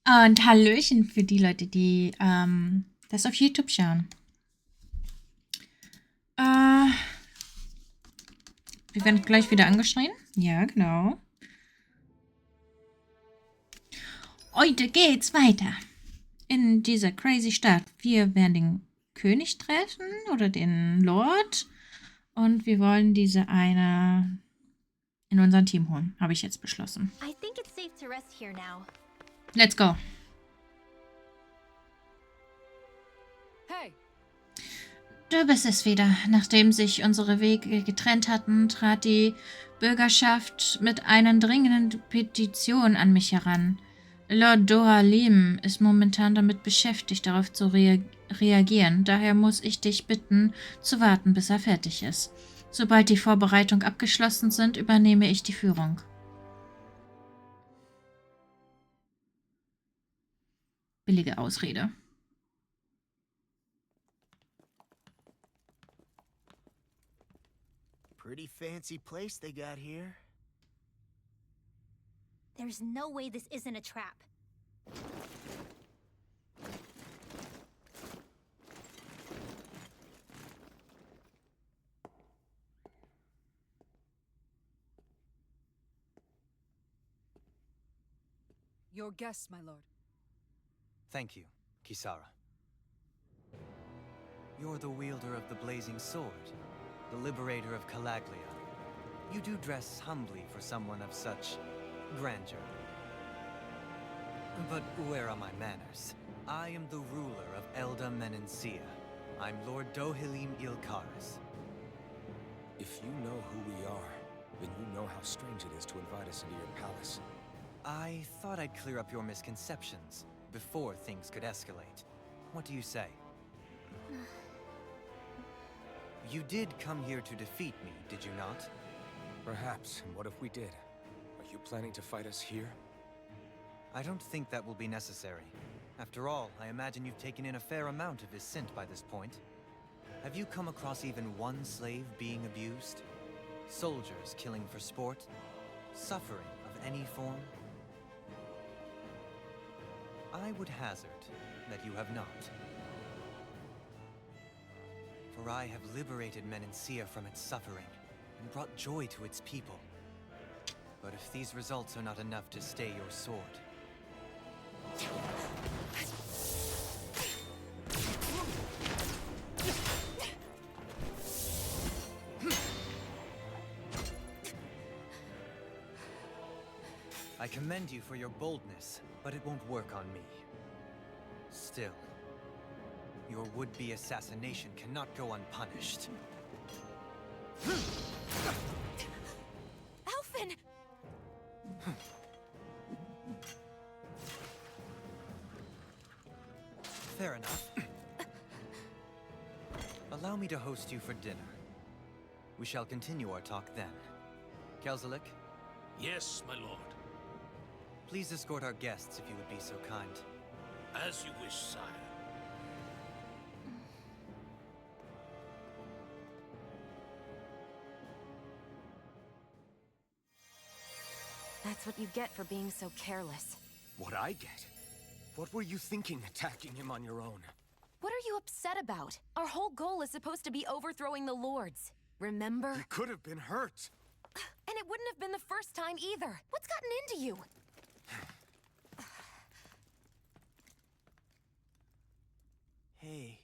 Und Hallöchen für die Leute, die das auf YouTube schauen. Wir werden gleich wieder angeschrien. Ja, genau. Heute geht's weiter in dieser crazy Stadt. Wir werden den König treffen oder den Lord. Und wir wollen diese eine in unser Team holen. Habe ich jetzt beschlossen. Let's go. Hey. Du bist es wieder. Nachdem sich unsere Wege getrennt hatten, trat die Bürgerschaft mit einer dringenden Petition an mich heran. Lord Dohalim ist momentan damit beschäftigt, darauf zu reagieren. Daher muss ich dich bitten, zu warten, bis er fertig ist. Sobald die Vorbereitungen abgeschlossen sind, übernehme ich die Führung. Billige Ausrede. Pretty fancy place they got here. There's no way this isn't a trap. Your guest, my lord. Thank you, Kisara. You're the wielder of the blazing sword, the liberator of Calaglia. You do dress humbly for someone of such grandeur. But where are my manners? I am the ruler of Elda Menencia. I'm Lord Dohilim Ilkaris. If you know who we are, then you know how strange it is to invite us into your palace. I thought I'd clear up your misconceptions before things could escalate. What do you say? You did come here to defeat me, did you not? Perhaps, and what if we did? Are you planning to fight us here? I don't think that will be necessary. After all, I imagine you've taken in a fair amount of his scent by this point. Have you come across even one slave being abused? Soldiers killing for sport? Suffering of any form? I would hazard that you have not. For I have liberated Menencia from its suffering and brought joy to its people. But if these results are not enough to stay your sword... I commend you for your boldness, but it won't work on me. Still, your would-be assassination cannot go unpunished. Alphen! Fair enough. Allow me to host you for dinner. We shall continue our talk then. Kelzelik, Yes, my lord. please escort our guests if you would be so kind. As you wish, sire. That's what you get for being so careless. What I get? What were you thinking attacking him on your own? What are you upset about? Our whole goal is supposed to be overthrowing the lords. Remember? He could have been hurt. And it wouldn't have been the first time either. What's gotten into you? Hey,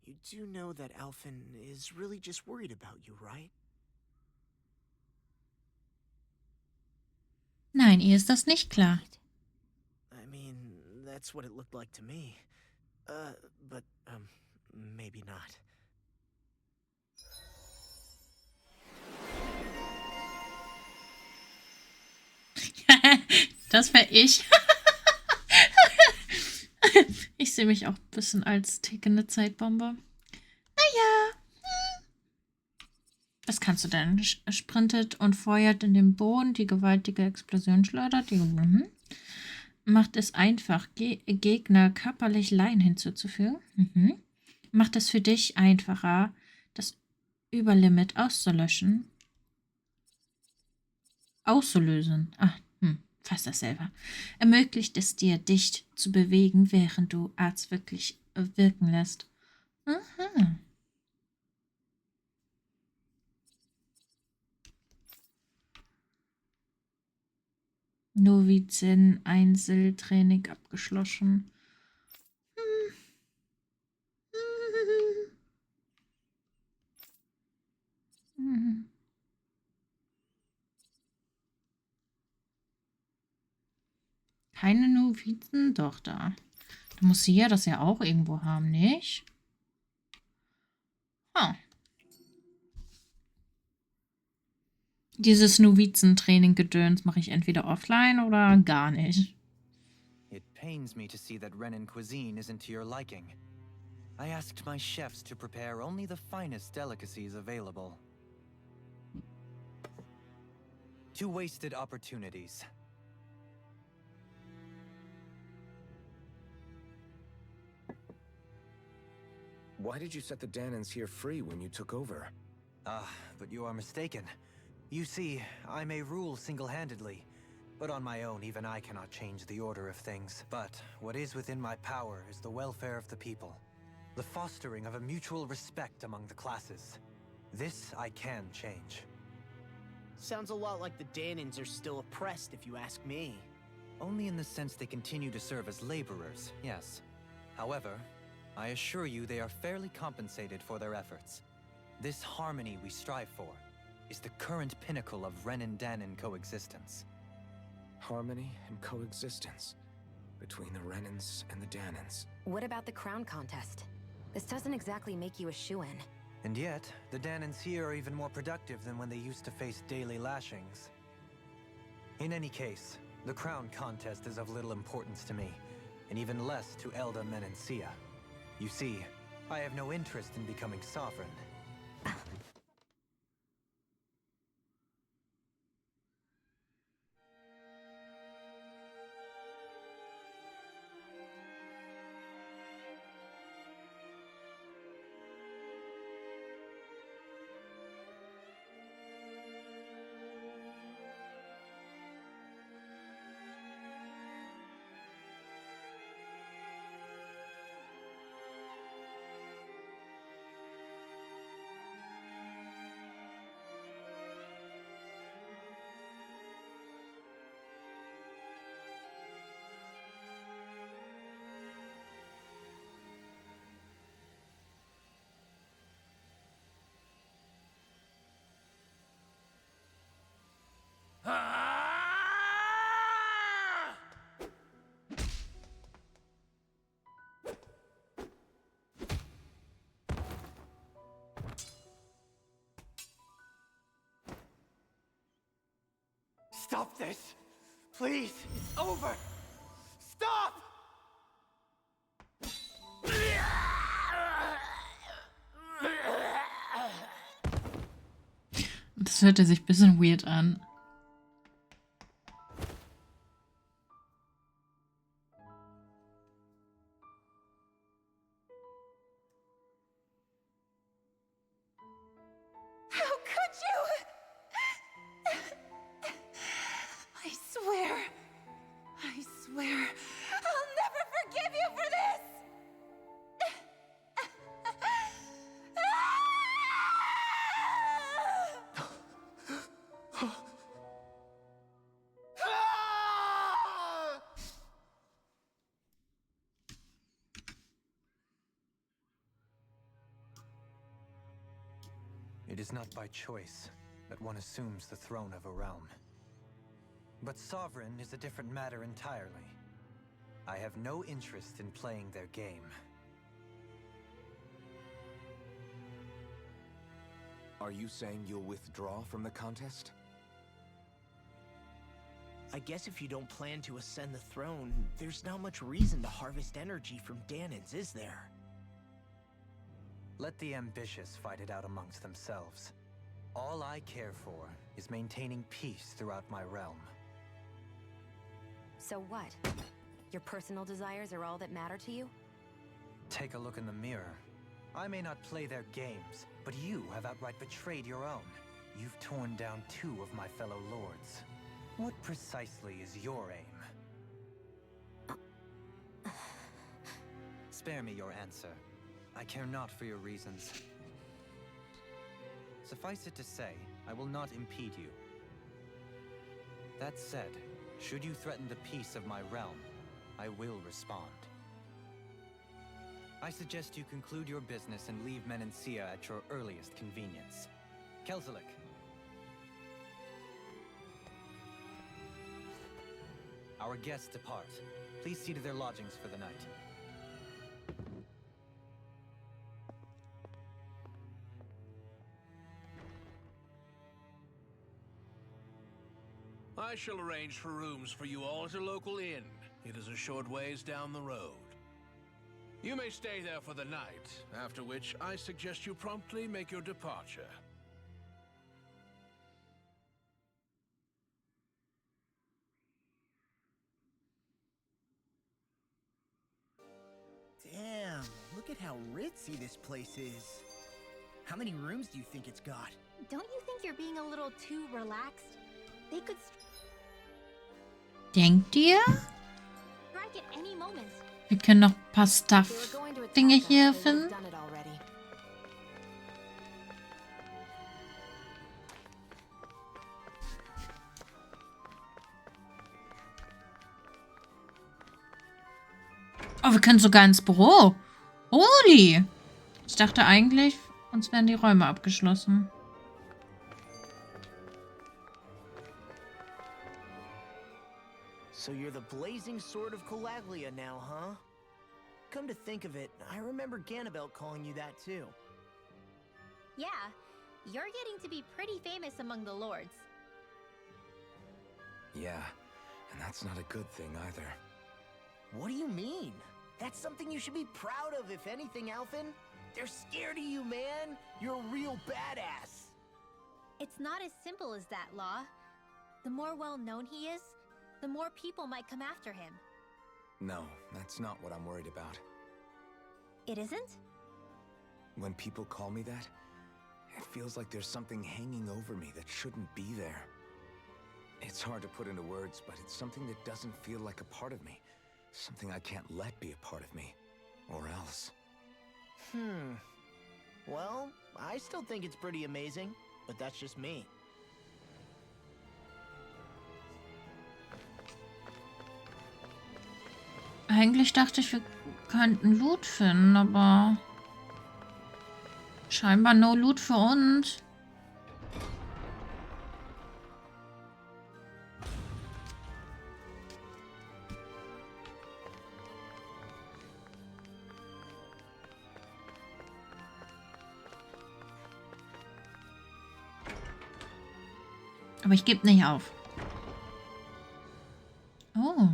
you do know that Alphen is really just worried about you, right? Nein, ihr ist das nicht klar. I mean, that's what it looked like to me. But maybe not. Das wäre ich. Ich sehe mich auch ein bisschen als tickende Zeitbombe. Naja. Was kannst du denn? Sprintet und feuert in den Boden. Die gewaltige Explosion schleudert. Macht es einfach, Gegner körperlich Leiden hinzuzufügen. Macht es für dich einfacher, das Überlimit auszulöschen. Auszulösen. fast dasselbe, ermöglicht es dir, dich zu bewegen, während du Arts wirklich wirken lässt. Aha. Novizin Einzeltraining abgeschlossen. Keine Novizen? Doch, da. Da muss sie ja das ja auch irgendwo haben, nicht? Ah. Dieses Novizentraining-Gedöns mache ich entweder offline oder gar nicht. It pains me to see that Renan cuisine isn't to your liking. I asked my chefs to prepare only the finest delicacies available. Two wasted opportunities. Why did you set the Danans here free when you took over? But you are mistaken. You see, I may rule single-handedly, but on my own even I cannot change the order of things. But what is within my power is the welfare of the people. The fostering of a mutual respect among the classes. This I can change. Sounds a lot like the Danans are still oppressed, if you ask me. Only in the sense they continue to serve as laborers, yes. However, I assure you they are fairly compensated for their efforts. This harmony we strive for is the current pinnacle of Renan-Danan coexistence. Harmony and coexistence between the Renans and the Danans. What about the crown contest? This doesn't exactly make you a shoo-in. And yet, the Danans here are even more productive than when they used to face daily lashings. In any case, the crown contest is of little importance to me, and even less to Elda Menencia. You see, I have no interest in becoming sovereign. Stop this! Please! It's over! Stop! Das hört sich ein bisschen weird an. How could you? I swear, I'll never forgive you for this! It is not by choice that one assumes the throne of a realm. But sovereign is a different matter entirely. I have no interest in playing their game. Are you saying you'll withdraw from the contest? I guess if you don't plan to ascend the throne, there's not much reason to harvest energy from Danans, is there? Let the ambitious fight it out amongst themselves. All I care for is maintaining peace throughout my realm. So what? Your personal desires are all that matter to you? Take a look in the mirror. I may not play their games, but you have outright betrayed your own. You've torn down 2 of my fellow lords. What precisely is your aim? Spare me your answer. I care not for your reasons. Suffice it to say, I will not impede you. That said, should you threaten the peace of my realm, I will respond. I suggest you conclude your business and leave Menancia at your earliest convenience. Kelzelik. Our guests depart. Please see to their lodgings for the night. I shall arrange for rooms for you all at a local inn. It is a short ways down the road. You may stay there for the night, after which I suggest you promptly make your departure. Damn, look at how ritzy this place is. How many rooms do you think it's got? Don't you think you're being a little too relaxed? They could Denkt ihr? strike at any moment. Wir können noch ein paar They were going to attack Stuff-Dinge us, hier they would've finden. done it already. Oh, wir können sogar ins Büro. Holy! Ich dachte eigentlich, uns wären die Räume abgeschlossen. So you're the blazing sword of Calaglia now, huh? Come to think of it, I remember Ganabelt calling you that too. Yeah, you're getting to be pretty famous among the lords. Yeah, and that's not a good thing either. What do you mean? That's something you should be proud of, if anything, Alphen. They're scared of you, man. You're a real badass. It's not as simple as that, Law. The more well-known he is, the more people might come after him. No, that's not what I'm worried about. It isn't? When people call me that, it feels like there's something hanging over me that shouldn't be there. It's hard to put into words, but it's something that doesn't feel like a part of me. Something I can't let be a part of me. Or else. Well, I still think it's pretty amazing, but that's just me. Eigentlich dachte ich, wir könnten Loot finden, aber scheinbar no Loot für uns. Aber ich gebe nicht auf. Oh.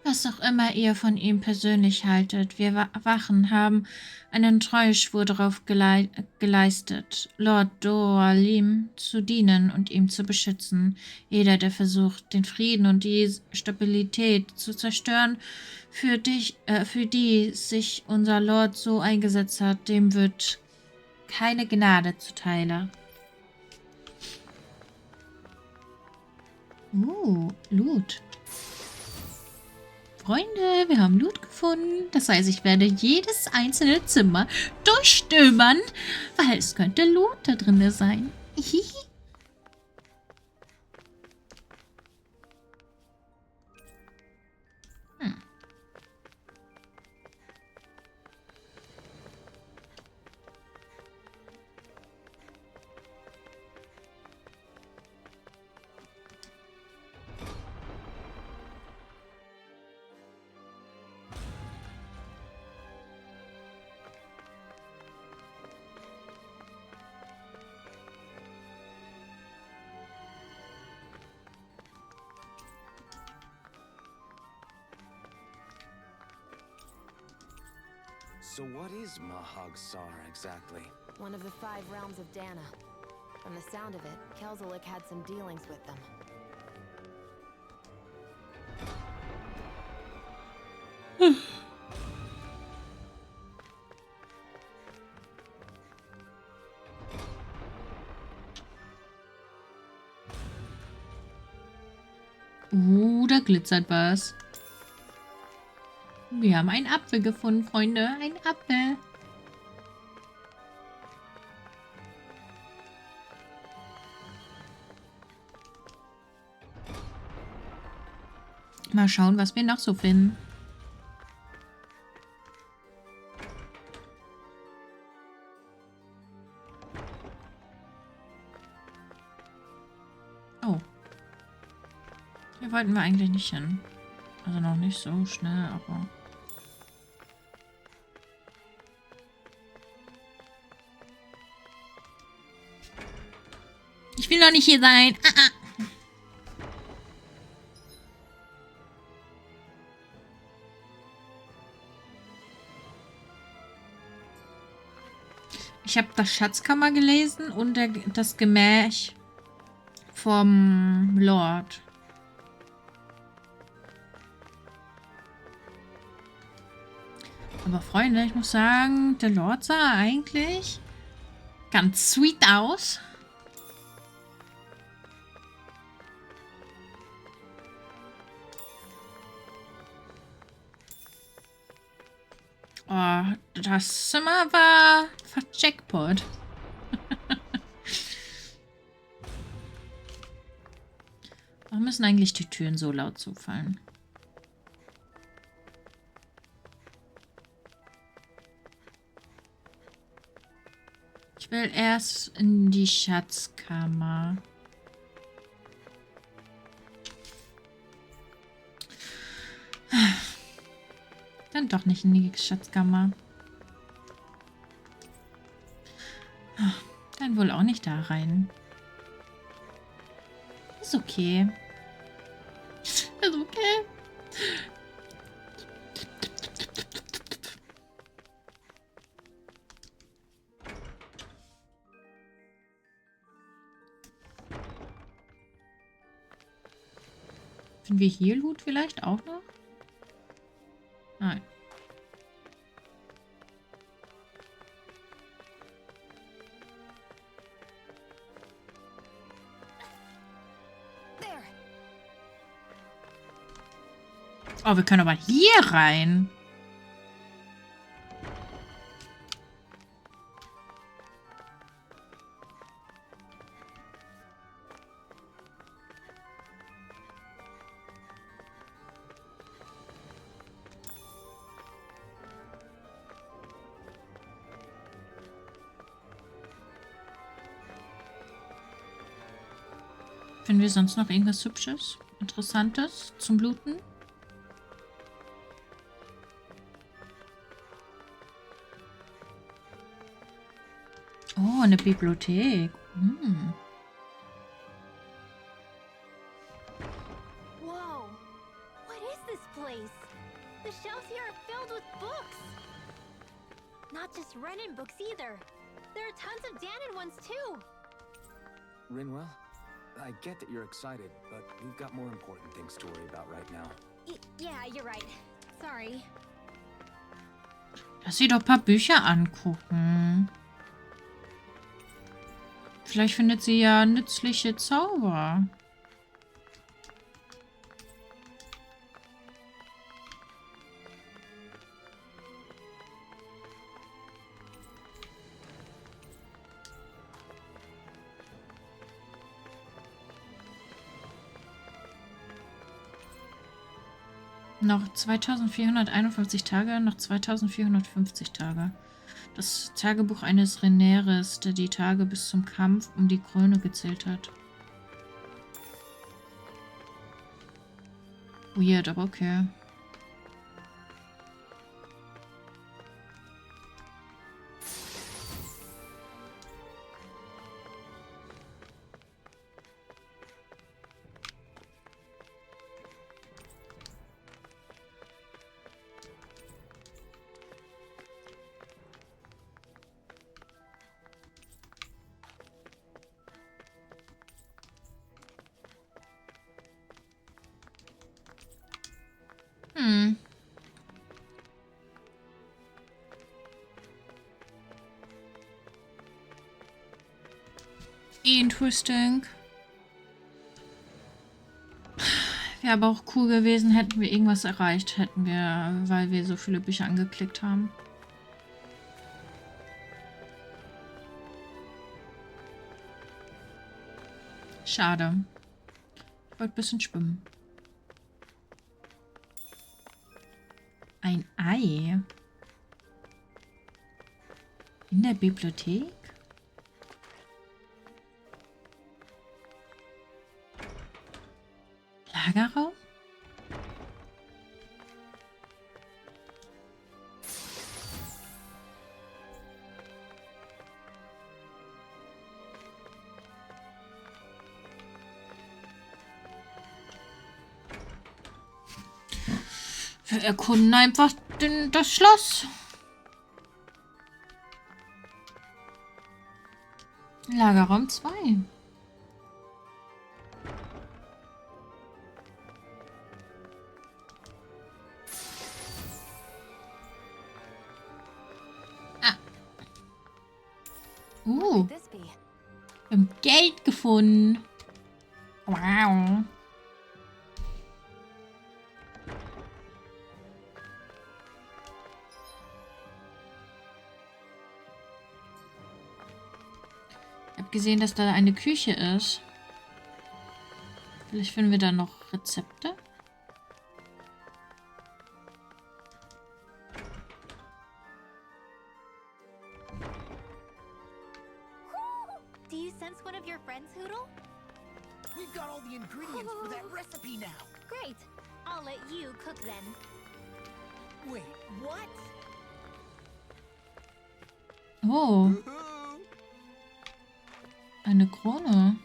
Was auch immer ihr von ihm persönlich haltet, wir Wachen haben einen Treueschwur darauf geleistet, Lord Doalim zu dienen und ihm zu beschützen. Jeder, der versucht, den Frieden und die Stabilität zu zerstören, für die sich unser Lord so eingesetzt hat, dem wird keine Gnade zuteile. Loot. Freunde, wir haben Loot gefunden. Das heißt, ich werde jedes einzelne Zimmer durchstöbern, weil es könnte Loot da drin sein. Hihi. So what is Mahag-Sar exactly? One of the 5 realms of Dana. From the sound of it, Kelzelik had some dealings with them. Da glitzert was. Wir haben einen Apfel gefunden, Freunde. Ein Apfel. Mal schauen, was wir noch so finden. Oh. Hier wollten wir eigentlich nicht hin. Also noch nicht so schnell, aber... Ich will noch nicht hier sein. Ich habe das Schatzkammer gelesen und das Gemäch vom Lord. Aber Freunde, ich muss sagen, der Lord sah eigentlich ganz sweet aus. Oh, das Zimmer war verjackpot. Warum müssen eigentlich die Türen so laut zufallen? Ich will erst in die Schatzkammer. Dann doch nicht in die Schatzkammer. Dann wohl auch nicht da rein. Ist okay. Ist okay. Finden wir hier Loot vielleicht auch noch? Nein. Oh, wir können aber hier rein. Finden wir sonst noch irgendwas Hübsches, Interessantes zum Bluten? Oh, eine Bibliothek. Hm. Whoa! What is this place? The shelves here are filled with books! Not just Renan books either. There are tons of Danon ones too! Rinwell, I get that you're excited, but we've got more important things to worry about right now. Yeah, you're right. Sorry. Lass sie doch ein paar Bücher angucken. Vielleicht findet sie ja nützliche Zauber. Noch 2451 Tage, noch 2450 Tage. Das Tagebuch eines Reneres, der die Tage bis zum Kampf um die Krone gezählt hat. Weird, aber okay. Interesting. Wäre aber auch cool gewesen, hätten wir irgendwas erreicht, weil wir so viele Bücher angeklickt haben. Schade. Ich wollte ein bisschen schwimmen. Ein Ei. In der Bibliothek? Lagerraum? Wir erkunden einfach das Schloss. Lagerraum 2. Ah. What could this be? Wir haben Geld gefunden. Wow. Ich habe gesehen, dass da eine Küche ist. Vielleicht finden wir da noch Rezepte. Do you sense one of your friends, Hoodle? We've got all the ingredients for that recipe now. Great. I'll let you cook then. Wait, what? Oh, eine Krone.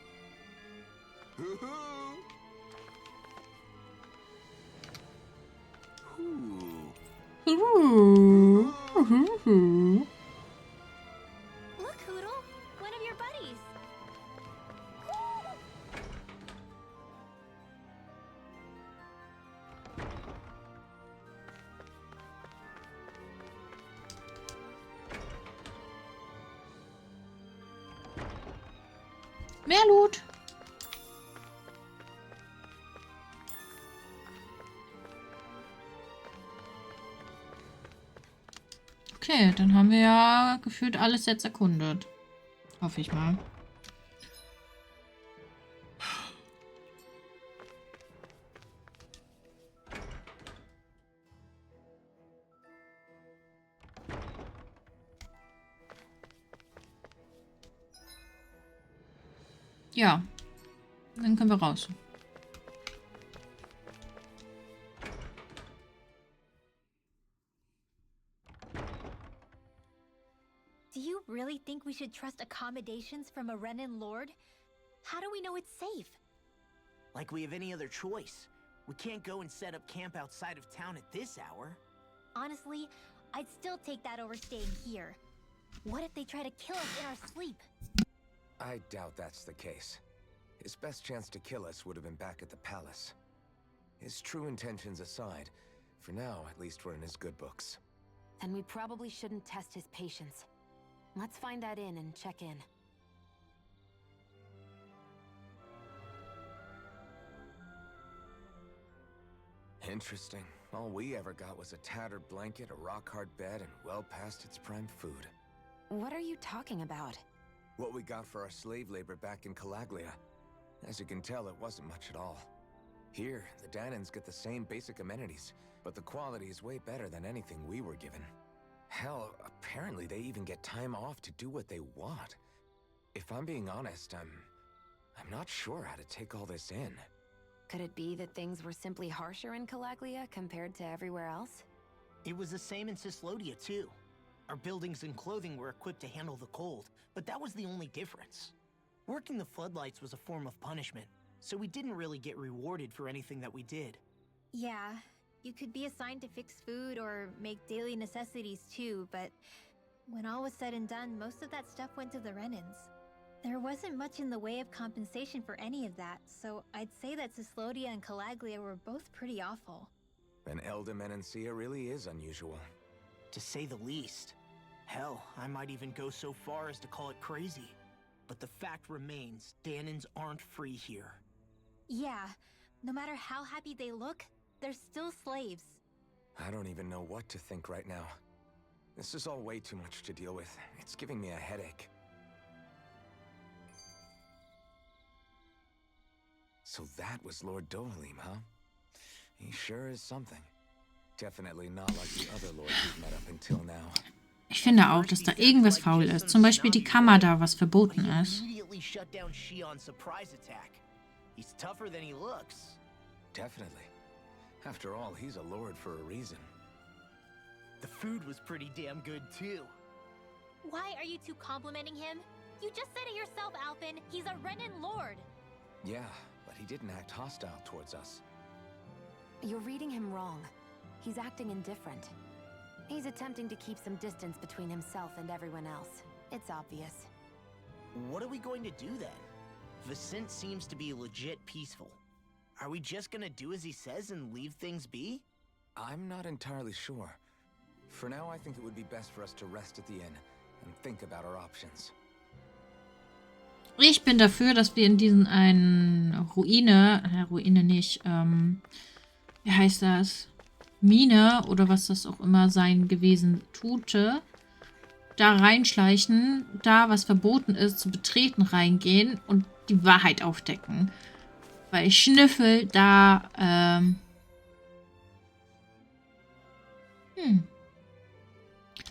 Look, Hoodle. One of your buddies. Mehr Loot. Okay, dann haben wir ja gefühlt alles jetzt erkundet. Hoffe ich mal. Ja, dann können wir raus. Do you really think we should trust accommodations from a Renin lord? How do we know it's safe? Like we have any other choice. We can't go and set up camp outside of town at this hour. Honestly, I'd still take that over staying here. What if they try to kill us in our sleep? I doubt that's the case. His best chance to kill us would have been back at the palace. His true intentions aside, for now, at least we're in his good books. Then we probably shouldn't test his patience. Let's find that inn and check in. Interesting. All we ever got was a tattered blanket, a rock-hard bed, and well past its prime food. What are you talking about? What we got for our slave labor back in Calaglia. As you can tell, it wasn't much at all. Here, the Danans get the same basic amenities, but the quality is way better than anything we were given. Hell, apparently they even get time off to do what they want. If I'm being honest, I'm not sure how to take all this in. Could it be that things were simply harsher in Calaglia compared to everywhere else? It was the same in Cislodia, too. Our buildings and clothing were equipped to handle the cold, but that was the only difference. Working the floodlights was a form of punishment, so we didn't really get rewarded for anything that we did. Yeah, you could be assigned to fix food or make daily necessities too, but when all was said and done, most of that stuff went to the Renins. There wasn't much in the way of compensation for any of that, so I'd say that Cislodia and Calaglia were both pretty awful. An Elder Menancia really is unusual. To say the least. Hell, I might even go so far as to call it crazy. But the fact remains, Danans aren't free here. Yeah, No matter how happy they look, they're still slaves. I don't even know what to think right now. This is all way too much to deal with. It's giving me a headache. So that was Lord Dohalim, huh? He sure is something. Definitely not like the other lords we've met up until now. Ich finde auch, dass da irgendwas faul ist. Zum Beispiel die Kammer da, was verboten ist. Immediately shut down Shion's surprise attack. He's tougher than he looks. Definitely. After all, he's a lord for a reason. The food was pretty damn good too. Why are you two complimenting him? You just said it yourself, Alphen. He's a Renin lord. Yeah, but he didn't act hostile towards us. You're reading him wrong. He's acting indifferent. He's attempting to keep some distance between himself and everyone else. It's obvious. What are we going to do then? Vicent seems to be legit peaceful. Are we just gonna do as he says and leave things be? I'm not entirely sure. For now, I think it would be best for us to rest at the inn and think about our options. Ich bin dafür, dass wir in diesen einen Ruine nicht, wie heißt das? Mine oder was das auch immer sein gewesen tute, da reinschleichen, da was verboten ist, zu betreten reingehen und die Wahrheit aufdecken. Weil ich schnüffel da,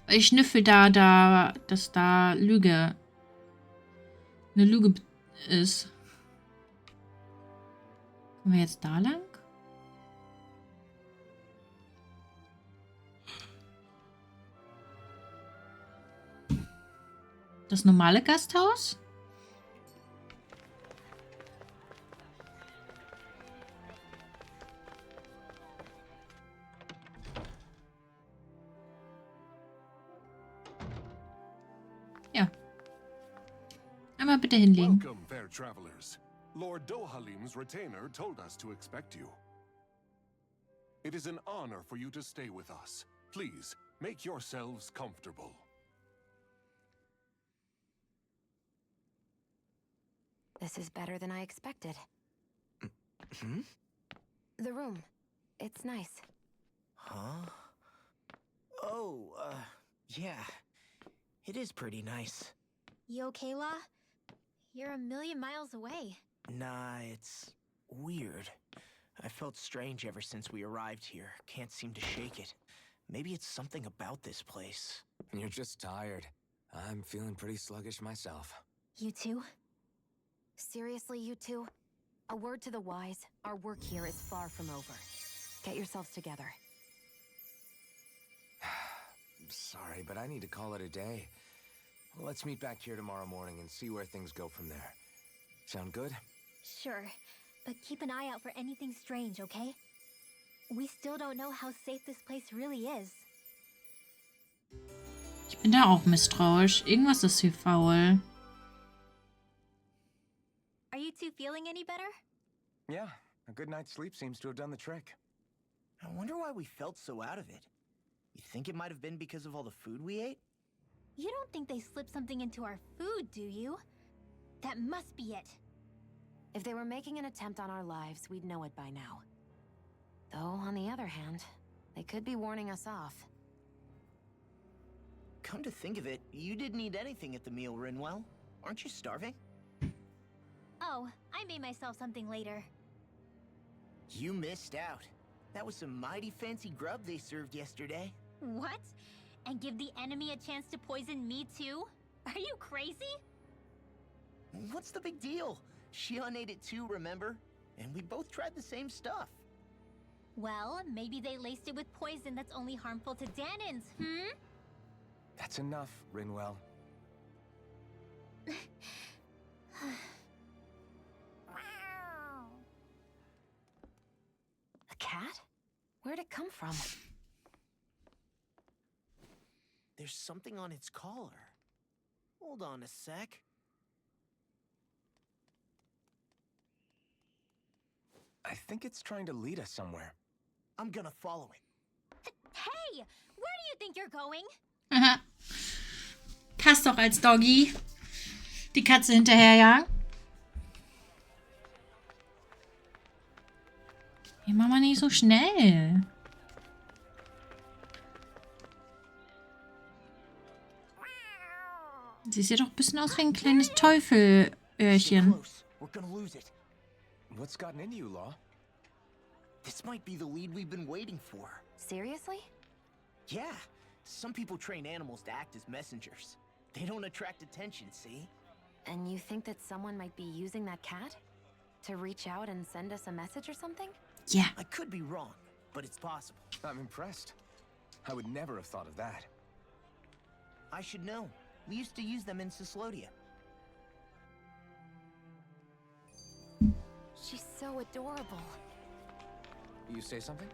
weil ich schnüffel da, dass da eine Lüge ist. Kommen wir jetzt da lang? Das normale Gasthaus? Ja. Einmal bitte hinlegen. Welcome, fair travelers. Lord Dohalim's retainer told us to expect you. It is an honor for you to stay with us. Please, make yourselves comfortable. This is better than I expected. Hmm? The room. It's nice. Huh? Oh, yeah. It is pretty nice. You okay, La? You're a million miles away. Nah, it's weird. I felt strange ever since we arrived here. Can't seem to shake it. Maybe it's something about this place. You're just tired. I'm feeling pretty sluggish myself. You too? Seriously, you two? A word to the wise, our work here is far from over. Get yourselves together. Sorry, but I need to call it a day. Let's meet back here tomorrow morning and see where things go from there. Sound good? Sure, but keep an eye out for anything strange, okay? We still don't know how safe this place really is. Ich bin da auch misstrauisch. Irgendwas ist hier faul. Are you two feeling any better? Yeah, a good night's sleep seems to have done the trick. I wonder why we felt so out of it. You think it might have been because of all the food we ate? You don't think they slipped something into our food, do you? That must be it. If they were making an attempt on our lives, we'd know it by now. Though, on the other hand, they could be warning us off. Come to think of it, you didn't eat anything at the meal, Rinwell. Aren't you starving? Oh, I made myself something later. You missed out. That was some mighty fancy grub they served yesterday. What? And give the enemy a chance to poison me too? Are you crazy? What's the big deal? Shion ate it too, remember? And we both tried the same stuff. Well, maybe they laced it with poison that's only harmful to Danins, That's enough, Rinwell. A cat? Where'd it come from? There's something on its collar. Hold on a sec. I think it's trying to lead us somewhere. I'm gonna follow it. Hey! Where do you think you're going? Aha. Passt doch als Doggy. Die Katze hinterherjagen. Hey, mach mal nicht so schnell. Sie sieht doch ein bisschen aus wie ein kleines Stay Teufelöhrchen. close. We're gonna lose it. What's gotten into you, Law? This might be the lead we've been waiting for. Seriously? Yeah, some people train animals to act as messengers. They don't attract attention, see? And you think that someone might be using that cat? To reach out and send us a message or something? Ja. I could be wrong, but it's possible. I'm impressed. I would never have thought of that. I should know. We used to use them in Sislodia. She's so adorable. You say something?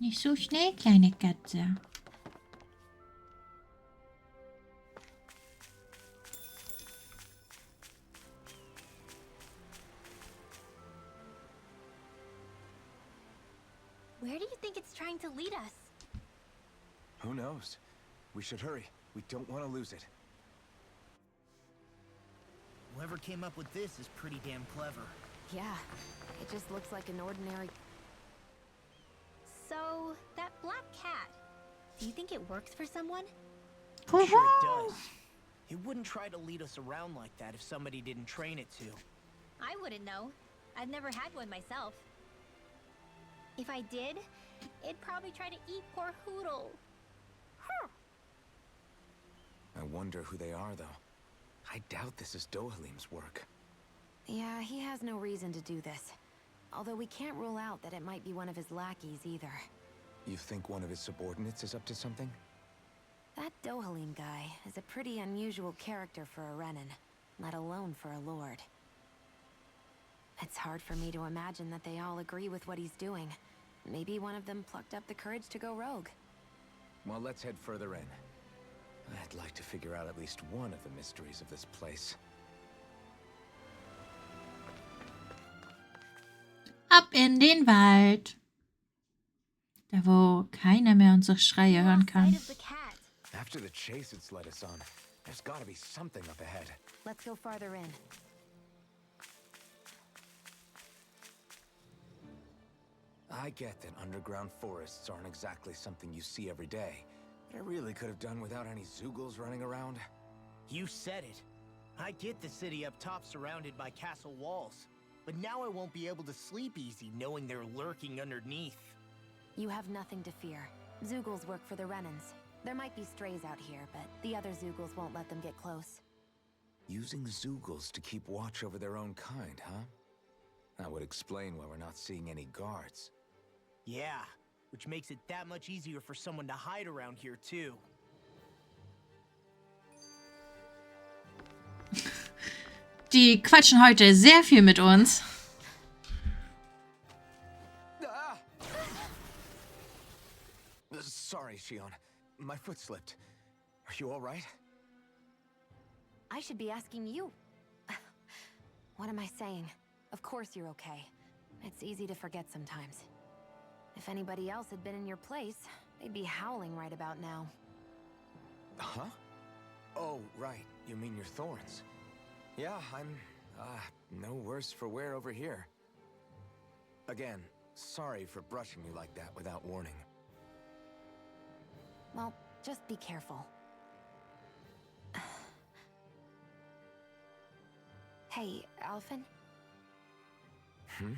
Nicht so schnell, kleine Katze. Where do you think it's trying to lead us? Who knows? We should hurry. We don't want to lose it. Whoever came up with this is pretty damn clever. Yeah, it just looks like an ordinary... So, that black cat, do you think it works for someone? I'm sure it does. It wouldn't try to lead us around like that if somebody didn't train it to. I wouldn't know. I've never had one myself. If I did, it'd probably try to eat poor Hoodle. I wonder who they are, though. I doubt this is Dohalim's work. Yeah, he has no reason to do this. Although we can't rule out that it might be one of his lackeys either. You think one of his subordinates is up to something? That Dohalim guy is a pretty unusual character for a Renan, let alone for a lord. It's hard for me to imagine that they all agree with what he's doing. Maybe one of them plucked up the courage to go rogue. Well, let's head further in. I'd like to figure out at least one of the mysteries of this place. Ab in den Wald. Da, wo keiner mehr unsere Schreie hören Lost kann. sight of the cat. After the chase it's led us on, there's gotta be something up ahead. Let's go farther in. I get that underground forests aren't exactly something you see every day, but I really could have done without any Zoogles running around. You said it. I get the city up top surrounded by castle walls, but now I won't be able to sleep easy knowing they're lurking underneath. You have nothing to fear. Zoogles work for the Renans. There might be strays out here, but the other Zoogles won't let them get close. Using Zoogles to keep watch over their own kind, huh? That would explain why we're not seeing any guards. Yeah, which makes it that much easier for someone to hide around here too. Die quatschen heute sehr viel mit uns. Ah! Sorry, Shion. My foot slipped. Are you all right? I should be asking you. What am I saying? Of course you're okay. It's easy to forget sometimes. If anybody else had been in your place, they'd be howling right about now. Huh? Oh, right. You mean your thorns. Yeah, I'm, no worse for wear over here. Again, sorry for brushing you like that without warning. Well, just be careful. Hey, Alphen? Hmm?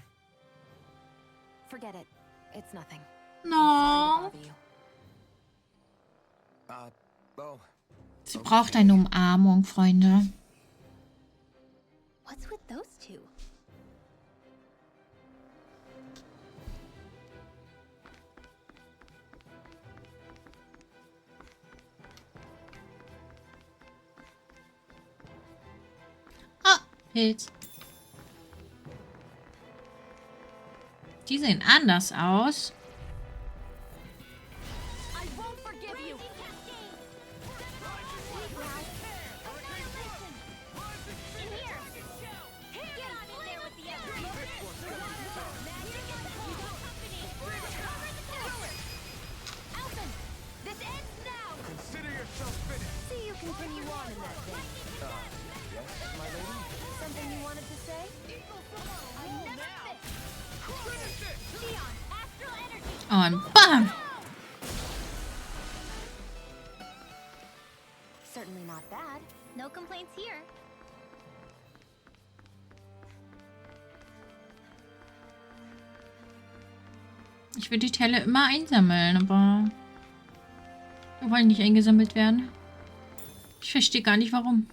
Forget it. It's nothing. No. Sorry to bother you. Oh. Sie braucht eine Umarmung, Freunde. What's with those two? Ah, Pilz. Die sehen anders aus. I won't forgive you! Consider yourself finished. See you continue on in that vein. Yes, my lady? Something you wanted to say? Und bam! Certainly not bad. No complaints here. Ich würde die Teile immer einsammeln, aber wir wollen nicht eingesammelt werden. Ich verstehe gar nicht, warum.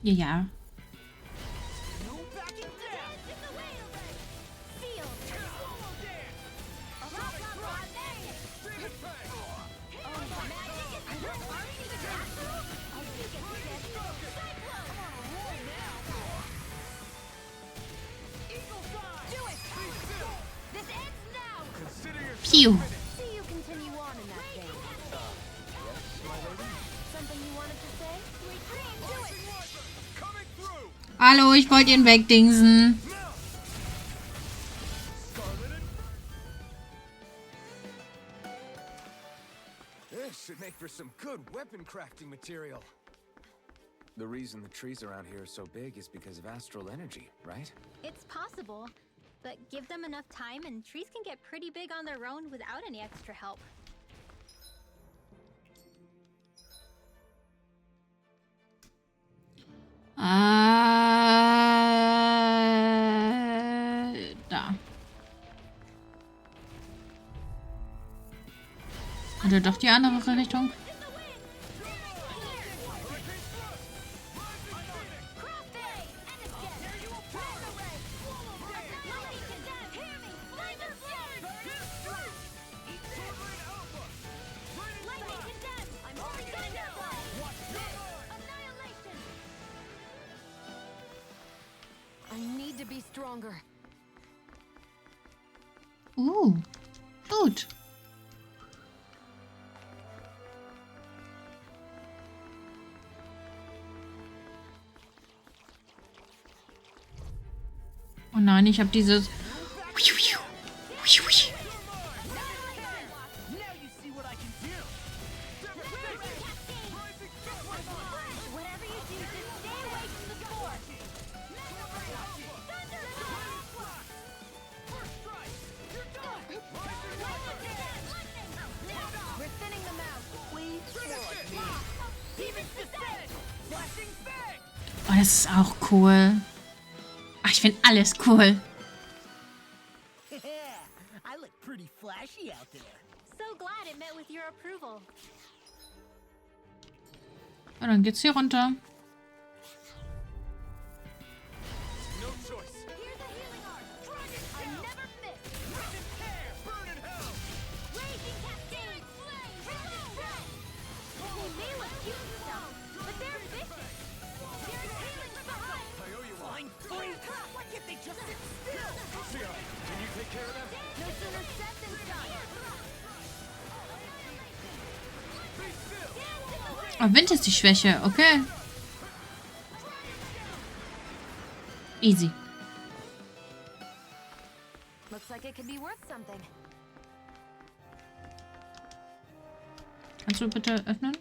Ja, ja. Piu. See you continue on in that vein. Yes, my lady? Something you wanted to say? Sweet dream, do it! Coming through! Hallo, ich wollte ihn wegdingsen. This should make for some good weapon crafting material. The reason the trees around here are so big is because of astral energy, right? It's possible, but give them enough time and trees can get pretty big on their own without any extra help. Da. Oder doch die andere Richtung? I need to be stronger. Gut. Oh nein, ich habe dieses... Whatever you do, just stay away from the fort. We're thinning them out. Oh, das ist auch cool. Ach, ich finde alles cool. I look pretty flashy out there. So glad it met with your approval. Ja, dann geht's hier runter. No choice. Here's a healing art. I never miss. Raging cascade. They may look cute and stuff, but they're vicious. There's healing behind. I owe you one. Flying flames! Why can't they just sit still? Sierra, can you take care of them? No sooner said than done. Oh, Wind ist die Schwäche. Okay. Easy. Looks like it could be worth something. Kannst du bitte öffnen?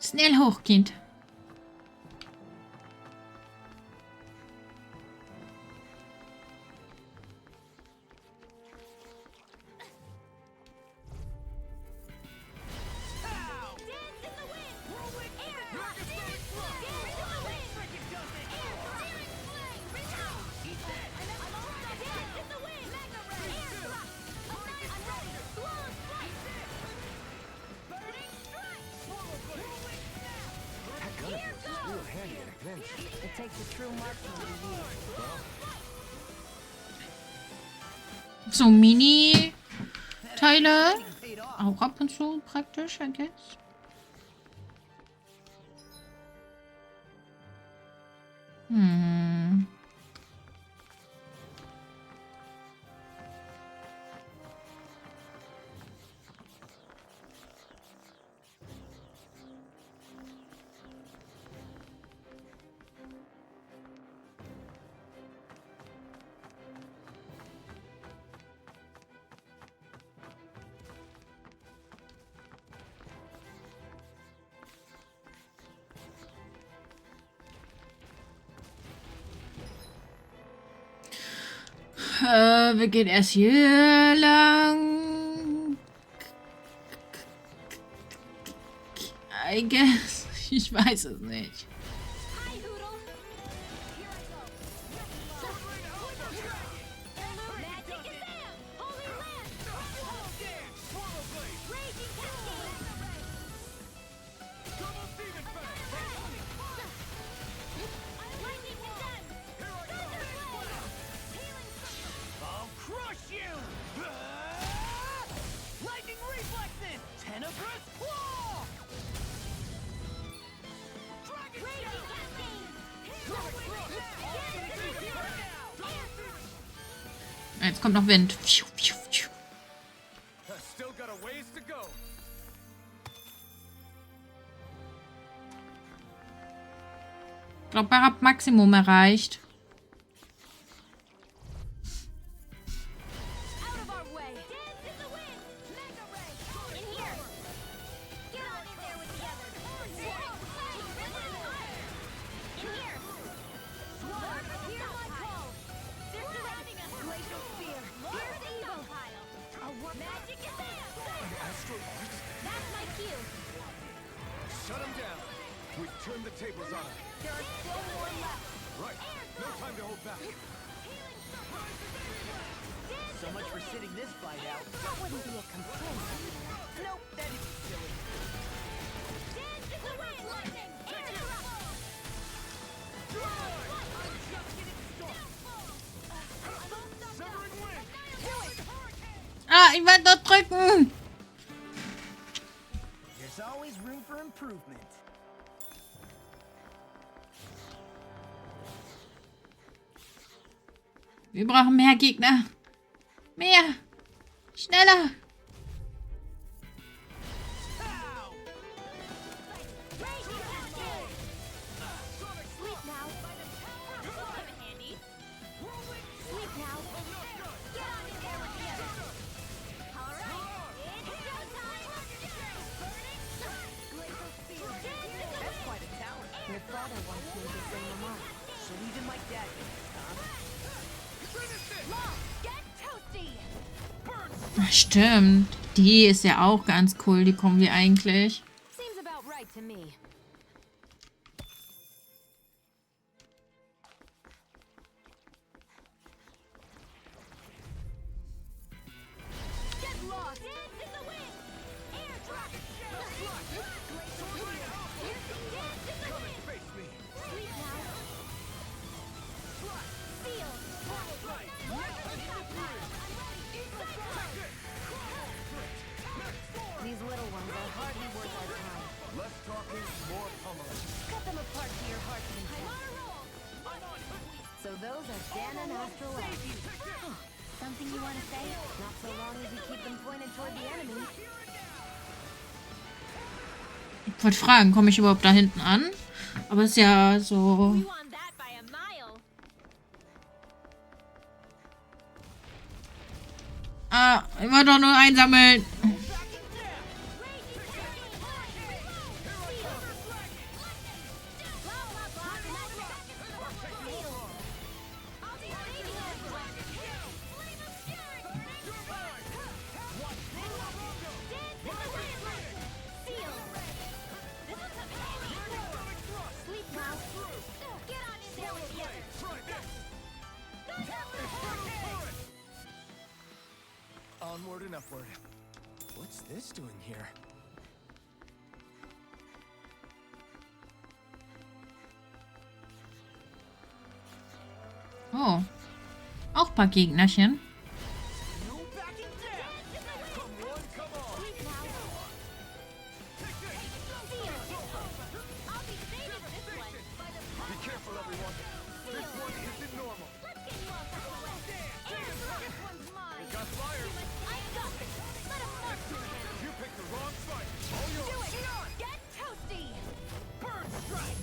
Schnell hoch, Kind. That gun of yours is real handy in a pinch. It takes a true marksman to use. So Mini-Teile. Paid off. Auch ab und zu praktisch, I guess. Wir gehen erst hier lang. I guess. Ich weiß es nicht. Jetzt kommt noch Wind. Still got a ways to go. Ich glaube, er hat Maximum erreicht. Shut him down. We've turned the tables on him. There are still more left. Right. No time to hold back. So much for sitting this fight out. That wouldn't be a complaint. Nope, that is silly. Ah, ich wollte dort drücken. There's always room for improvement. Wir brauchen mehr Gegner. Mehr. Schneller. Your father once made the same remark. So even my dad Ach, stimmt. Die ist ja auch ganz cool. Die kommen wir eigentlich. Seems about right to me. These little ones are hardly worth our time. Less talking, more pummeling. Cut them apart to your heart's content. So those are Dan and Astral F. Something you want to say? Not so long as you keep them pointed toward the enemy. Ich wollte fragen, komme ich überhaupt da hinten an? Aber ist ja so... We won that by a mile. Ah, ich wollte doch nur einsammeln. Onward and upward. What's this doing here? Oh. Auch ein paar Gegnerchen. Be careful, everyone. This one isn't normal. It got fired. You picked the wrong fight. All yours. Get toasty! Bird strike!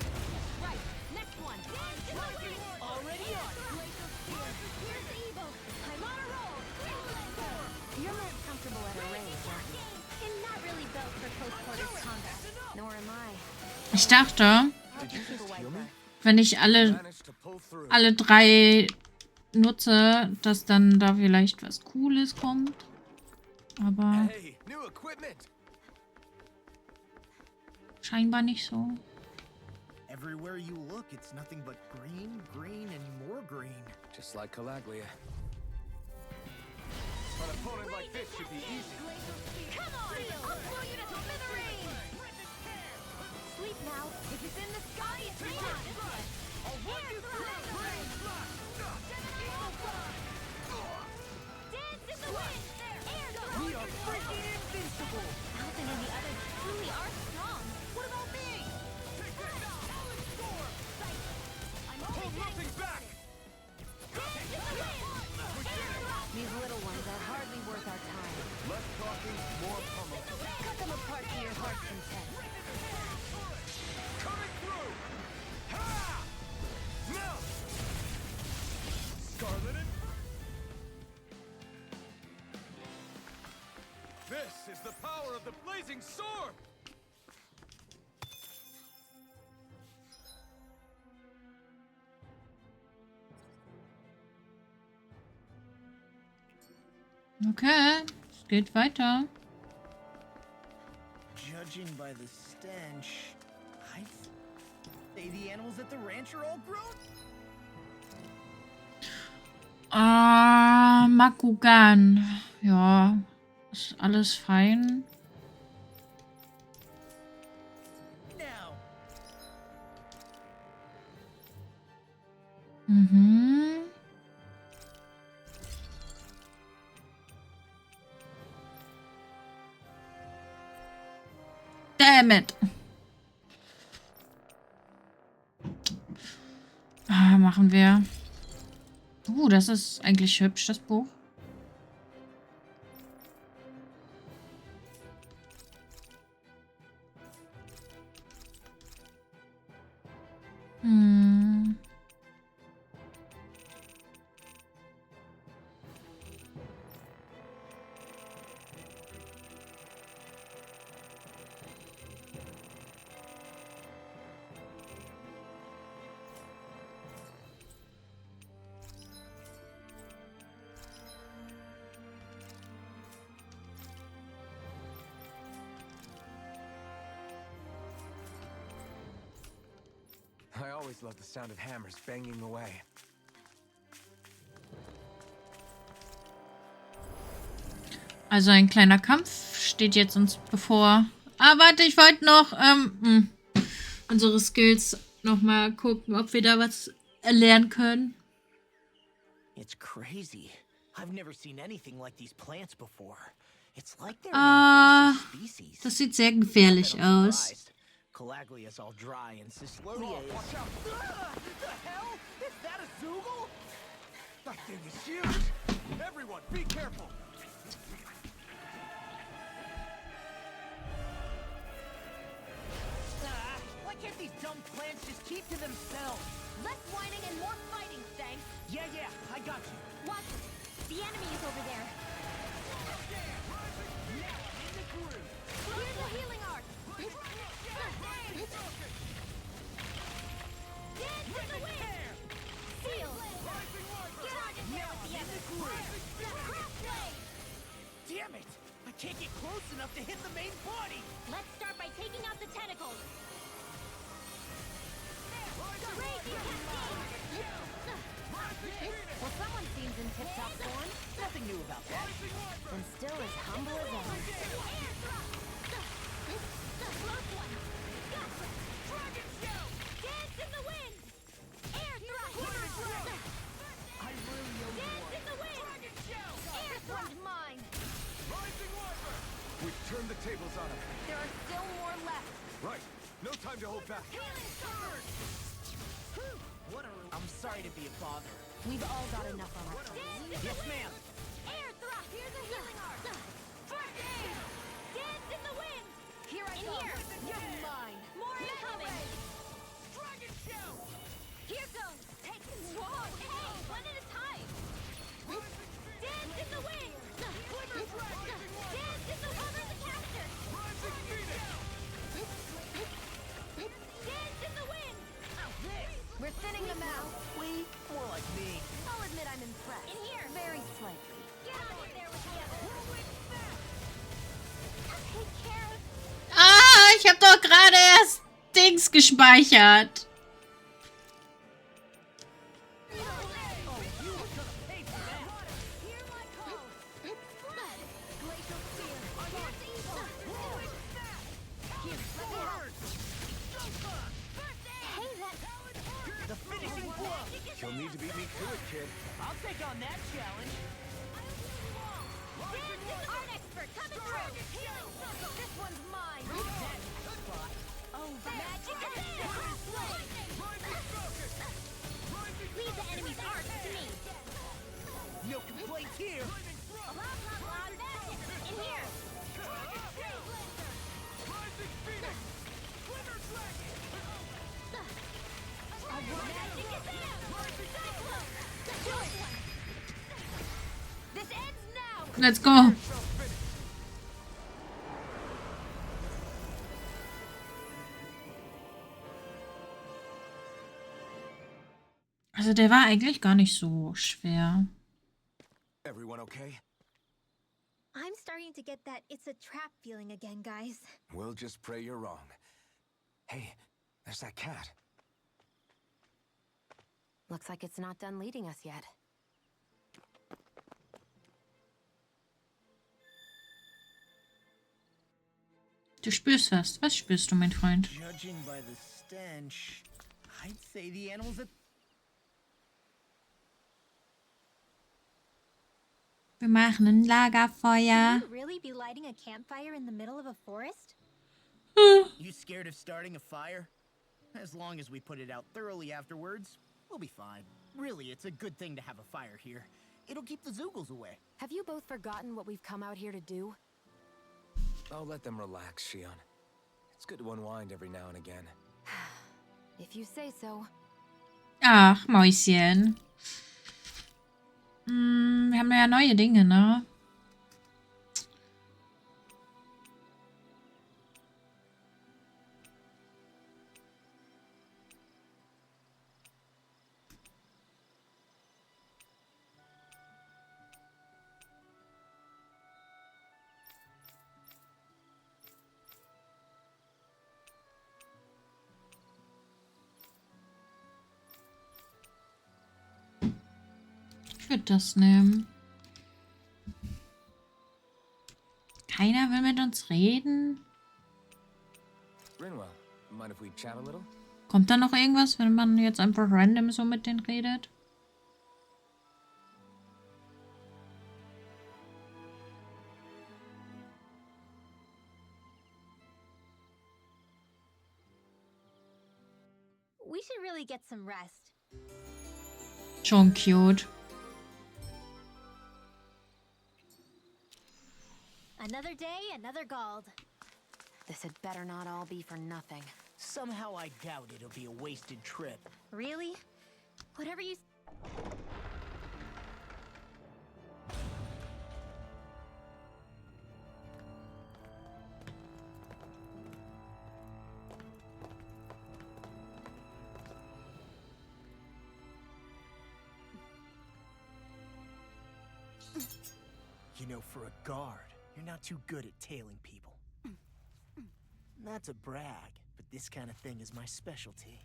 Right, next one. Already on! Here's evil. I'm on a roll. You're not comfortable at a range, aren't you? I'm not really built for close quarters combat. Nor am I. Ich dachte, Did you just heal me? wenn ich Managed to pull through. alle drei nutze, dass dann da vielleicht was Cooles kommt. Aber Hey, new equipment. scheinbar nicht so. Everywhere you look, it's nothing but green, green, and more green. Just like Calaglia. An opponent like this should be easy. Come on! I'll blow you to smithereens! Sleep now. If it's in the sky, it's mine! Here, dance in the wind! Air thrust! We are freaking invincible! Alvin and the others truly are strong. What about me? I'm hold nothing back! Dance in the wind! Air thrust! These little ones are hardly worth our time. Less talking, more pummeling. Cut them apart to your heart's content. Coming through! Ha! Now! Scarlet and... This is the power of the blazing sword! Okay, es geht weiter. Judging by the stench, I'd say the animals at the ranch are all grown. Makugan. Ja, ist alles fein. Now, Mhm. Damn it. Machen wir. Das ist eigentlich hübsch, das Buch. Hm. I always love the sound of hammers banging away. Also ein kleiner Kampf steht jetzt uns bevor. Ah, warte, ich wollte noch unsere Skills noch mal gucken, ob wir da was erlernen können. it's crazy. I've never seen anything like these plants before. It's like they're an invasive species. Das sieht sehr gefährlich aus. Calaglia's all dry and Cyslodia is... Watch out! The hell? Is that a Zoogle? That thing is huge! Everyone, be careful! Why can't these dumb plants just keep to themselves? Less whining and more fighting, thanks. Yeah, I got you. Watch it. The enemy is over there. Here's the healing art. Dance in the wind. Seal. Get on in there with the enemy. Crossblade. Damn it! I can't get close enough to hit the main body! Let's start by taking out the tentacles. Raging cascade. Well, someone seems in tip-top form. Nothing new about that. And still as humble as ever. Close one. Gotcha. Dragon show. Dance in the wind. Air thrust. I really owe you Dance one. in the wind. Dragon show. Air thrust. Mine. We've turned the tables on him. There are still more left. Right. No time to hold back. Healing sword. I'm sorry to be a bother. We've all got enough on our plates. Yes, ma'am. Air thrust. Here's a healing art. First aid. Dance in the wind. Here I In go. here. You're mine. More incoming. Dragon show! Here goes. Take it. Whoa. Hey, one at a time. Dance in the wind. Dance in the cover the caster. Dance in the wind. Now this! We're thinning them out. We? More like me. I'll admit I'm Dings gespeichert. You'll need to beat me to it, kid. I'll take on that challenge. Art expert coming through. Healing circle. This one's mine. Oh, magic leave the enemy's art to me. No complaints here. Blah blah blah. Magic in here. This ends now. Let's go. Also der war eigentlich gar nicht so schwer. Everyone okay? I'm starting to get that it's a trap feeling again, guys. We'll just pray you're wrong. Hey, there's that cat. Looks like it's not done leading us yet. Du spürst was. Was spürst du, mein Freund? Judging by the stench, I'd say the animals at Wir machen ein Lagerfeuer. Could you really be lighting a campfire in the middle of a forest? You scared of starting a fire? As long as we put it out thoroughly afterwards, we'll be fine. Really, it's a good thing to have a fire here. It'll keep the Zoogles away. Have you both forgotten what we've come out here to do? I'll let them relax, Shion. It's good to unwind every now and again. If you say so. Ach, Mäuschen. Wir haben ja neue Dinge, ne? Ich würde das nehmen. Keiner will mit uns reden. Rinwell, mind if we chat a little? Kommt da noch irgendwas, wenn man jetzt einfach random so mit denen redet? We should really get some rest. Schon cute. Another day, another Gald. This had better not all be for nothing. Somehow I doubt it'll be a wasted trip. Really? Whatever you... You know, for a guard, you're not too good at tailing people. Not to brag, but this kind of thing is my specialty.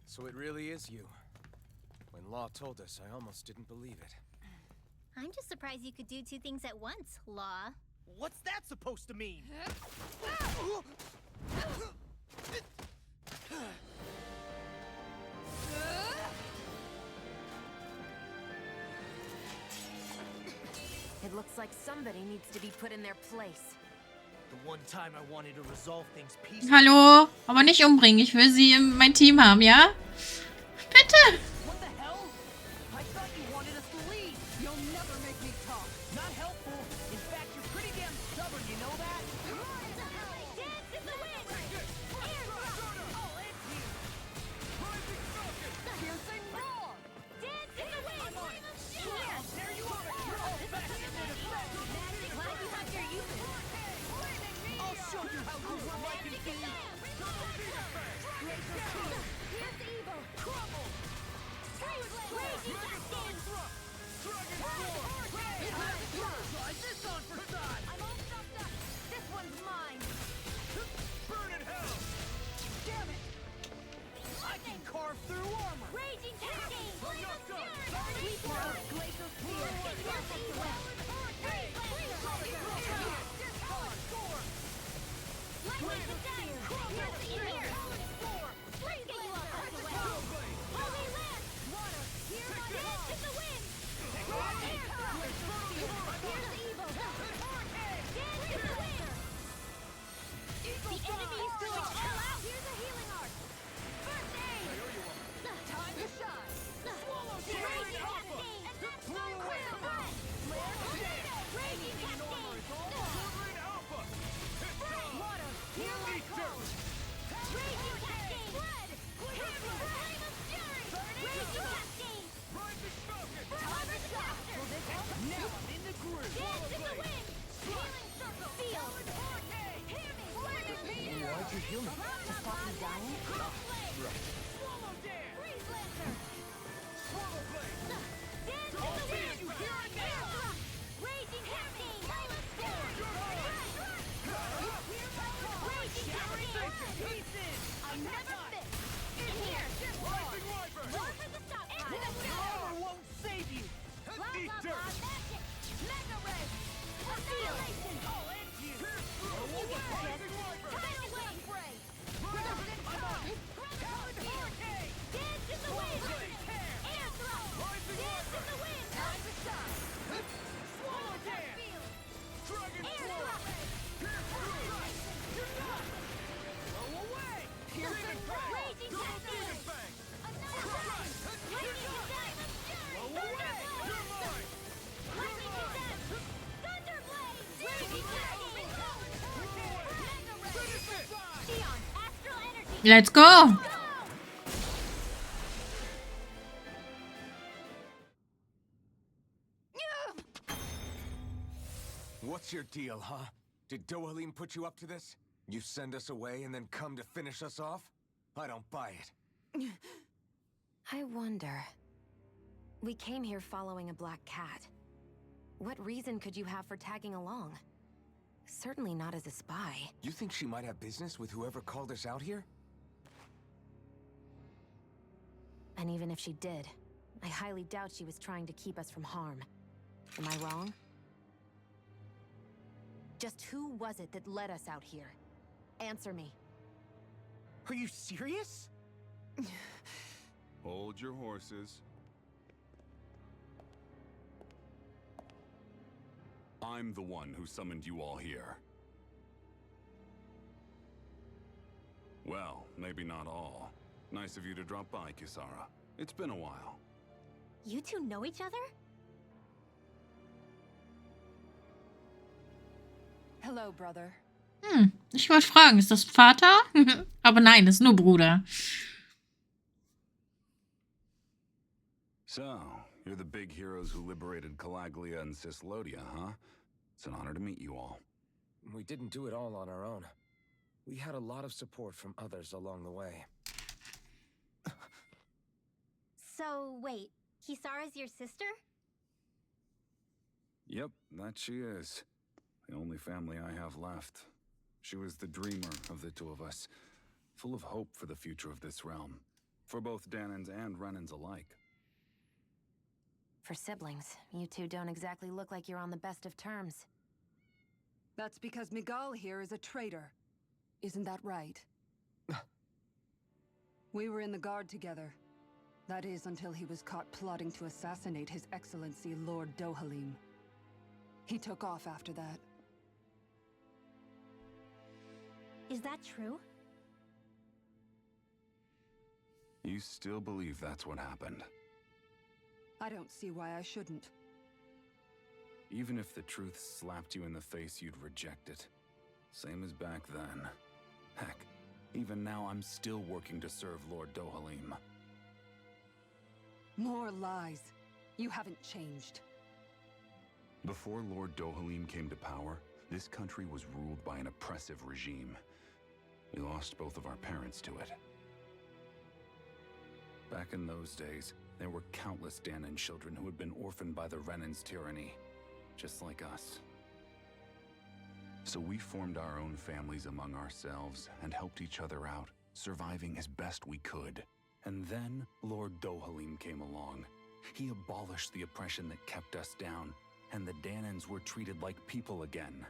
So it really is you. When Law told us, I almost didn't believe it. I'm just surprised you could do two things at once, Law. What's that supposed to mean? It looks like somebody needs to be put in their place. The one time I wanted to resolve things peacefully. Hallo, aber nicht umbringen. Ich will sie in mein Team haben, ja? Bitte! What the hell? I thought you wanted us to leave. You'll never make me talk. Not helpful. In fact, you're pretty damn stubborn, you know that? Dance in the wind! All ends here. Piercing roar! Dance in the wind! I'm on it. I'll tear you up. You're all back in the defense. Glad you have your uses. I'll show you how good we're like and be. Here's evil! Crumble! Raging Bastions! Try this on for size. I'm all stuffed up! This one's mine! Burn in hell! can carve through armor! Raging cascade! I'm not done! We throw glacial spear! Lightweight descent! In here! Let's get you all out of the way! Holy Lance! Water! Here on dance in the wind! Air thrust! Here's the evil! Dance in the wind! The enemy is going all out! Here's a healing art! First aid! Time to shine! Raging cascade! And that's my quill breath! Raging cascade! Water! Here I cold! Raging cascade! Blood! Flame of fury! Raging cascade! Time to capture! Now I'm in the groove! Dance in the wind! Healing circle! Feel! Hear me! Why'd you heal me? To stop me dying? Swallow dance! Freeze Lancer! Swallow blade! Dance in the wind! You hear it now? Air thrust! Raging cascade! Flame of fury! Raging cascade! Pieces! I'm never fit! In here! Rising Wyvern! Run for the stop! Into the Your armor won't save you! Blah, blah, blah, magic! Mega ray! Annihilation! I'll end you! You get pissed! Tidal wave! Spray! Dance in the wind! Air thrust! Dance in the wind! Time to shine! Swallow dance! Dragon Air Sword! thrust! Blow away! Demon Fang! Raging cascade! Annihilation! Lightning descent! Blow away! You're mine! Lightning descent! Thunderblade! Raging cascade! Mega ray! Xion! Astral energy! Let's go! What's your deal, huh? Did Dohalim put you up to this? You send us away and then come to finish us off? I don't buy it. I wonder. We came here following a black cat. What reason could you have for tagging along? Certainly not as a spy. You think she might have business with whoever called us out here? And even if she did, I highly doubt she was trying to keep us from harm. Am I wrong? Just who was it that led us out here? Answer me. Are you serious? Hold your horses. I'm the one who summoned you all here. Well, maybe not all. Nice of you to drop by, Kisara. It's been a while. You two know each other? Hello, brother. Ich wollte fragen, ist das Vater? Aber nein, ist nur Bruder. So, you're the big heroes who liberated Calaglia and Cislodia, huh? It's an honor to meet you all. We didn't do it all on our own. We had a lot of support from others along the way. So, wait. Kisara's your sister? Yep, that she is. The only family I have left. She was the dreamer of the two of us, full of hope for the future of this realm, for both Danans and Renans alike. For siblings, you two don't exactly look like you're on the best of terms. That's because Miguel here is a traitor. Isn't that right? We were in the guard together. That is, until he was caught plotting to assassinate His Excellency Lord Dohalim. He took off after that. Is that true? You still believe that's what happened? I don't see why I shouldn't. Even if the truth slapped you in the face, you'd reject it. Same as back then. Heck, even now I'm still working to serve Lord Dohalim. More lies. You haven't changed. Before Lord Dohalim came to power, this country was ruled by an oppressive regime. We lost both of our parents to it. Back in those days, there were countless Danan children who had been orphaned by the Renan's tyranny, just like us. So we formed our own families among ourselves and helped each other out, surviving as best we could. And then Lord Dohalim came along. He abolished the oppression that kept us down, and the Danans were treated like people again.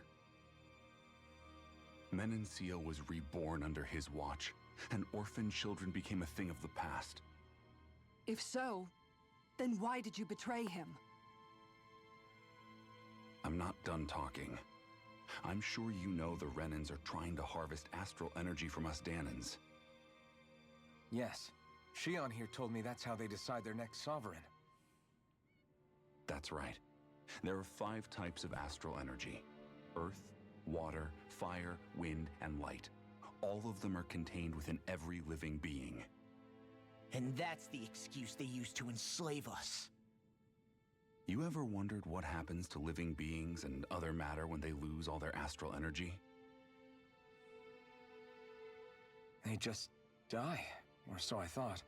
Menancia was reborn under his watch, and orphan children became a thing of the past. If so, then why did you betray him? I'm not done talking. I'm sure you know the Renans are trying to harvest astral energy from us Danans. Yes. Shion here told me that's how they decide their next sovereign. That's right. There are 5 types of astral energy: earth, water, fire, wind, and light. All of them are contained within every living being. And that's the excuse they use to enslave us. You ever wondered what happens to living beings and other matter when they lose all their astral energy? They just die, or so I thought.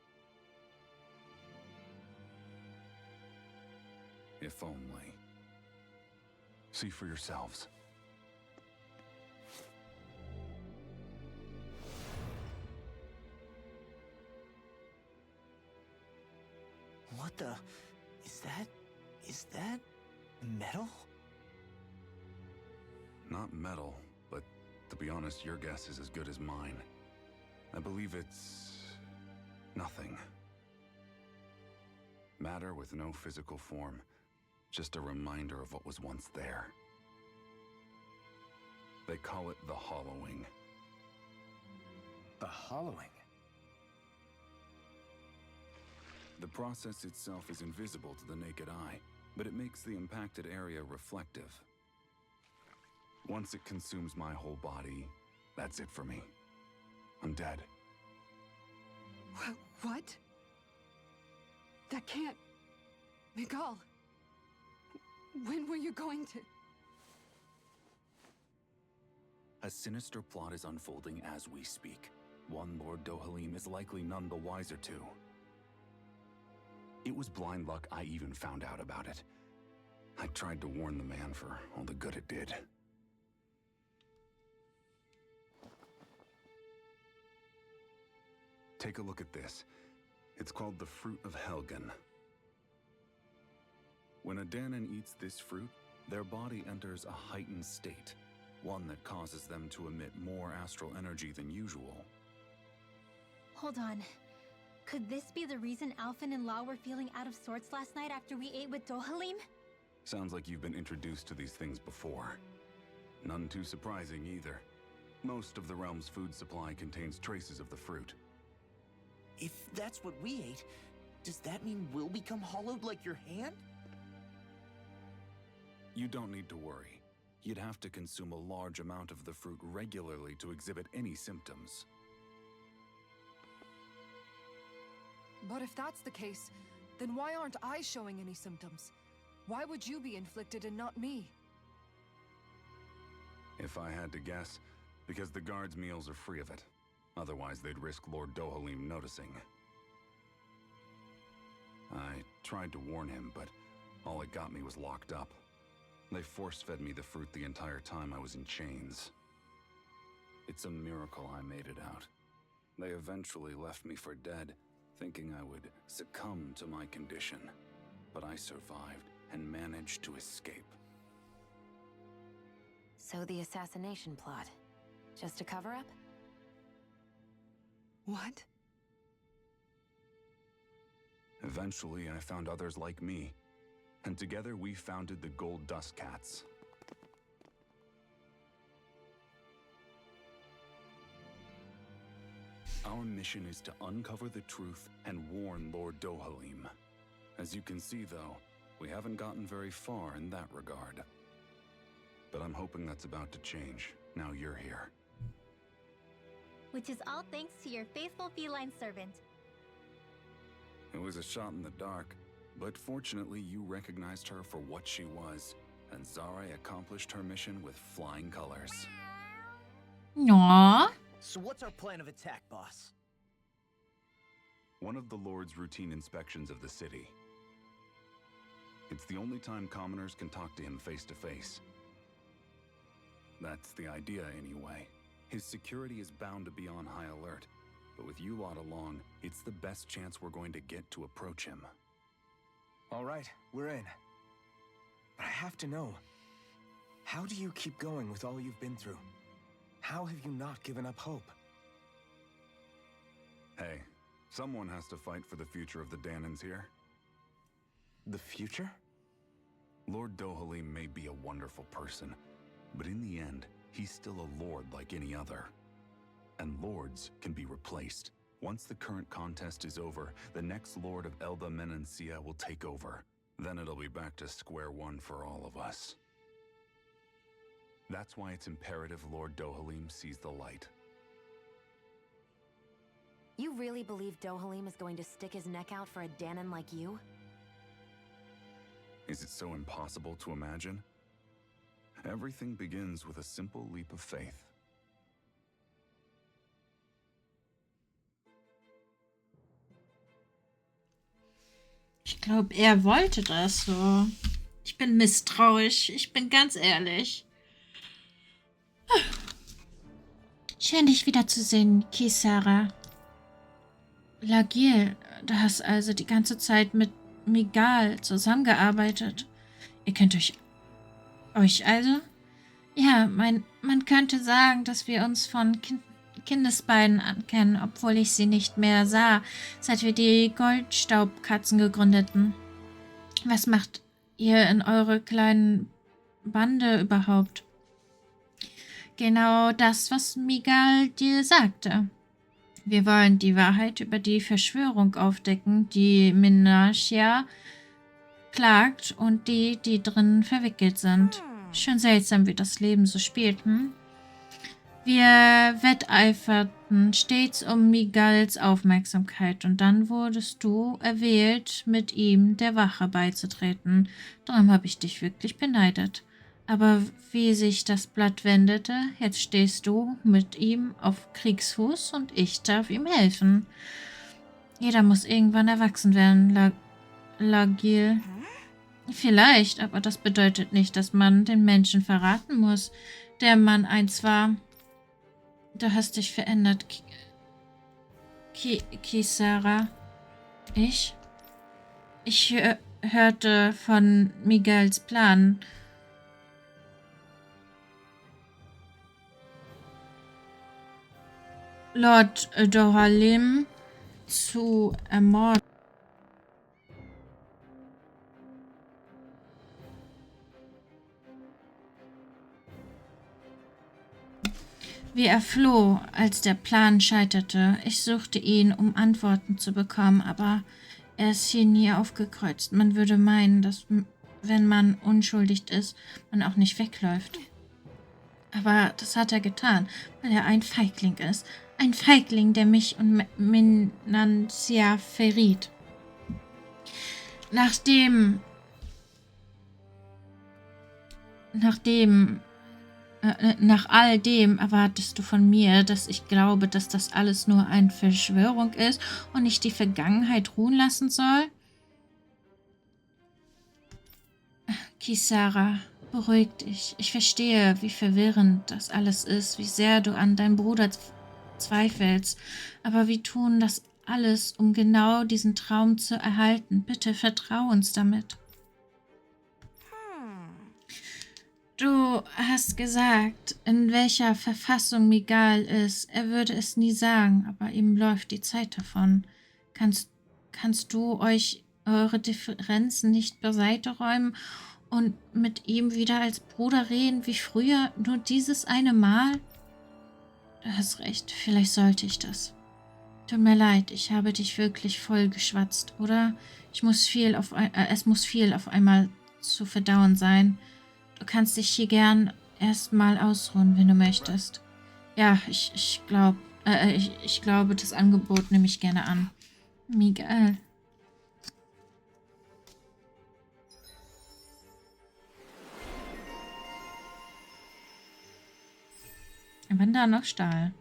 If only. See for yourselves. What the... Is that metal? Not metal, but to be honest, your guess is as good as mine. I believe it's... nothing. Matter with no physical form. Just a reminder of what was once there. They call it the hollowing. The hollowing? The process itself is invisible to the naked eye, but it makes the impacted area reflective. Once it consumes my whole body, that's it for me. I'm dead. What? That can't... Miguel, when were you going to... A sinister plot is unfolding as we speak. One Lord Dohalim is likely none the wiser to. It was blind luck I even found out about it. I tried to warn the man for all the good it did. Take a look at this. It's called the Fruit of Helgen. When a Danan eats this fruit, their body enters a heightened state, one that causes them to emit more astral energy than usual. Hold on. Could this be the reason Alphen and Law were feeling out of sorts last night after we ate with Dohalim? Sounds like you've been introduced to these things before. None too surprising either. Most of the realm's food supply contains traces of the fruit. If that's what we ate, does that mean we'll become hollowed like your hand? You don't need to worry. You'd have to consume a large amount of the fruit regularly to exhibit any symptoms. But if that's the case, then why aren't I showing any symptoms? Why would you be inflicted and not me? If I had to guess, because the guards' meals are free of it. Otherwise, they'd risk Lord Dohalim noticing. I tried to warn him, but all it got me was locked up. They force-fed me the fruit the entire time I was in chains. It's a miracle I made it out. They eventually left me for dead, thinking I would succumb to my condition. But I survived and managed to escape. So the assassination plot, just a cover-up? What? Eventually, I found others like me, and together we founded the Gold Dust Cats. Our mission is to uncover the truth and warn Lord Dohalim. As you can see, though, we haven't gotten very far in that regard. But I'm hoping that's about to change, now you're here. Which is all thanks to your faithful feline servant. It was a shot in the dark, but fortunately you recognized her for what she was, and Zare accomplished her mission with flying colors. Aww. So what's our plan of attack, boss? One of the Lord's routine inspections of the city. It's the only time commoners can talk to him face to face. That's the idea, anyway. His security is bound to be on high alert, but with you lot along, it's the best chance we're going to get to approach him. All right, we're in. But I have to know, how do you keep going with all you've been through? How have you not given up hope? Hey, someone has to fight for the future of the Danans here. The future? Lord Dohalim may be a wonderful person, but in the end, he's still a lord like any other. And lords can be replaced. Once the current contest is over, the next lord of Elda Menancia will take over. Then it'll be back to square one for all of us. That's why it's imperative Lord Dohalim sees the light. You really believe Dohalim is going to stick his neck out for a Danan like you? Is it so impossible to imagine? Everything begins with a simple leap of faith. Ich glaube, er wollte das so. Ich bin misstrauisch. Ich bin ganz ehrlich. Schön, dich wiederzusehen, Kisara. Lagiel, du hast also die ganze Zeit mit Miguel zusammengearbeitet. Ihr kennt euch also? Ja, man könnte sagen, dass wir uns von Kindesbeinen ankennen, obwohl ich sie nicht mehr sah, seit wir die Goldstaubkatzen gegründeten. Was macht ihr in eurer kleinen Bande überhaupt? Genau das, was Miguel dir sagte. Wir wollen die Wahrheit über die Verschwörung aufdecken, die Menacia klagt und die drin verwickelt sind. Schon seltsam, wie das Leben so spielt, hm? Wir wetteiferten stets um Miguels Aufmerksamkeit und dann wurdest du erwählt, mit ihm der Wache beizutreten. Darum habe ich dich wirklich beneidet. Aber wie sich das Blatt wendete, jetzt stehst du mit ihm auf Kriegsfuß und ich darf ihm helfen. Jeder muss irgendwann erwachsen werden, Lagiel. Vielleicht, aber das bedeutet nicht, dass man den Menschen verraten muss, der man einst war. Du hast dich verändert, Kisara. Ich hörte von Miguels Plan. Lord Dohalim zu ermorden. Wie er floh, als der Plan scheiterte. Ich suchte ihn, um Antworten zu bekommen, aber er ist hier nie aufgekreuzt. Man würde meinen, dass, wenn man unschuldig ist, man auch nicht wegläuft. Aber das hat er getan, weil er ein Feigling ist. Ein Feigling, der mich und Menancia verriet. Nach all dem erwartest du von mir, dass ich glaube, dass das alles nur eine Verschwörung ist und ich die Vergangenheit ruhen lassen soll? Kisara, beruhig dich. Ich verstehe, wie verwirrend das alles ist, wie sehr du an deinem Bruder zweifelst. Aber wir tun das alles, um genau diesen Traum zu erhalten. Bitte vertrau uns damit. Du hast gesagt, in welcher Verfassung Miguel ist. Er würde es nie sagen, aber ihm läuft die Zeit davon. Kannst du euch eure Differenzen nicht beiseite räumen und mit ihm wieder als Bruder reden wie früher, nur dieses eine Mal? Du hast recht, vielleicht sollte ich das. Tut mir leid, ich habe dich wirklich voll geschwatzt, oder? Es muss viel auf einmal zu verdauen sein. Du kannst dich hier gern erstmal ausruhen, wenn du möchtest. Ja, ich glaube, das Angebot nehme ich gerne an. Miguel. Wenn da noch Stahl.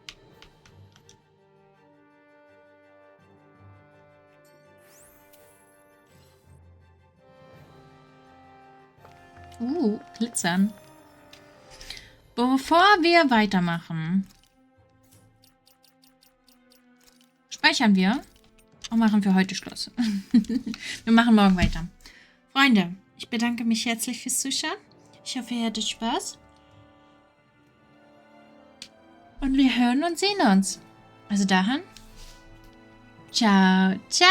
Glitzern. Bevor wir weitermachen, speichern wir und machen für heute Schluss. Wir machen morgen weiter. Freunde, ich bedanke mich herzlich fürs Zuschauen. Ich hoffe, ihr hattet Spaß. Und wir hören und sehen uns. Also dahin. Ciao, ciao.